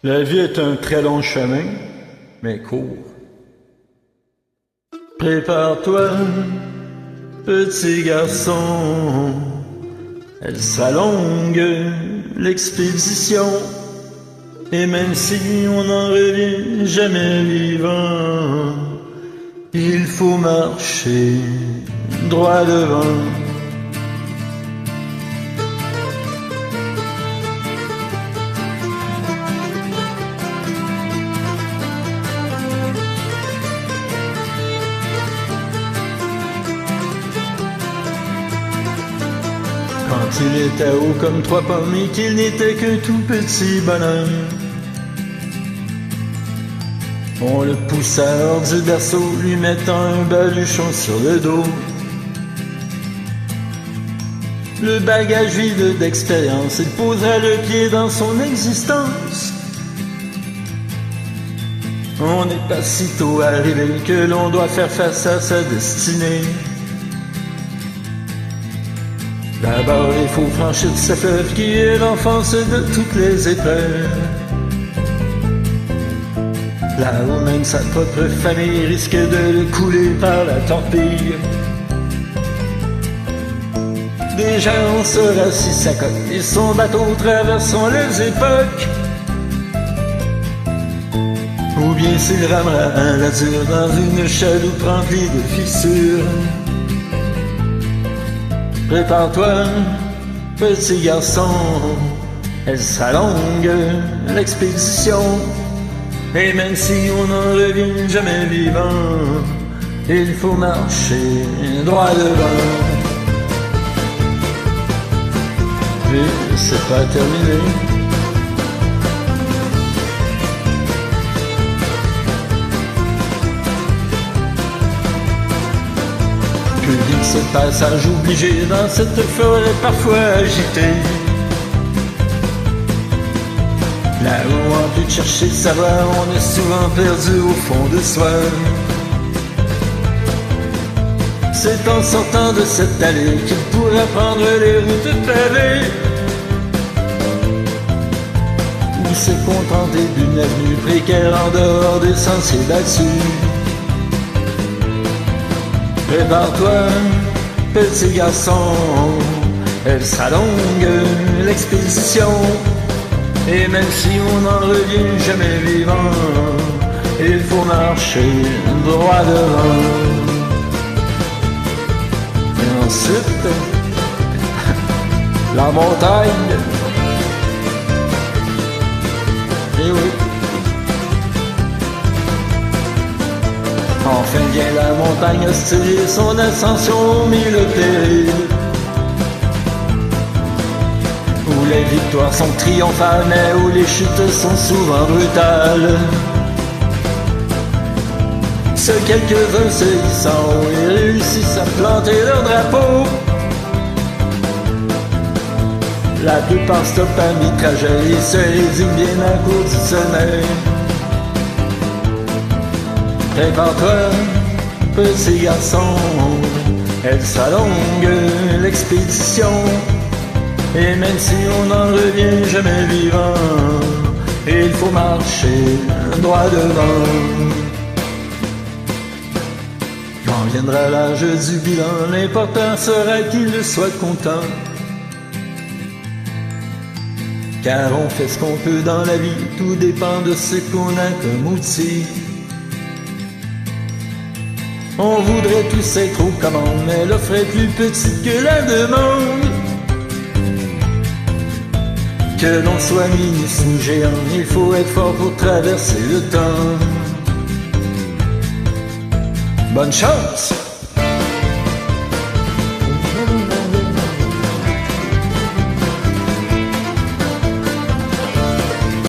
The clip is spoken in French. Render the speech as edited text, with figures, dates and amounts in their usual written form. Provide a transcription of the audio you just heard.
La vie est un très long chemin, mais court. Prépare-toi, petit garçon, elle sera longue, l'expédition. Et même si on n'en revient jamais vivant, il faut marcher droit devant. Quand il était haut comme trois pommes et qu'il n'était qu'un tout petit bonhomme, on le poussa hors du berceau, lui mettant un baluchon sur le dos. Le bagage vide d'expérience, il posera le pied dans son existence. On n'est pas si tôt arrivé que l'on doit faire face à sa destinée. D'abord il faut franchir ce fleuve qui est l'enfance de toutes les épreuves. Là où même sa propre famille risque de le couler par la torpille. Déjà on saura si sa coque et son bateau traversant les époques, ou bien s'il ramera un lazur dans une chaloupe remplie de fissures. Prépare-toi, petit garçon, elle sera longue, l'expédition. Et même si on n'en revient jamais vivant, il faut marcher droit devant. Et c'est pas terminé. Que dit ce passage obligé dans cette forêt parfois agitée? Là où en plus de chercher le savoir, on est souvent perdu au fond de soi. C'est en sortant de cette allée qu'il pourra prendre les routes pavées, ou se contenter d'une avenue précaire en dehors des sentiers battus. Prépare-toi, petit garçon, elle sera longue, l'expédition. Et même si on n'en revient jamais vivant, il faut marcher droit devant. Et ensuite, la montagne. Et oui. Enfin vient la montagne hostile, son ascension au mille périls, où les victoires sont triomphales, mais où les chutes sont souvent brutales. Seuls quelques-uns se hissent en haut et réussissent à planter leur drapeau. La plupart stoppent à mi-trajet et se résignent bien à cause du sommeil. Prépare-toi, petit garçon, elle sera longue, l'expédition. Et même si on n'en revient jamais vivant, il faut marcher droit devant. Quand viendra l'âge du bilan, l'important sera qu'il soit content. Car on fait ce qu'on peut dans la vie, tout dépend de ce qu'on a comme outil. On voudrait tous être aux commandes, mais l'offre est plus petite que la demande. Que l'on soit ministre ou géant, il faut être fort pour traverser le temps. Bonne chance!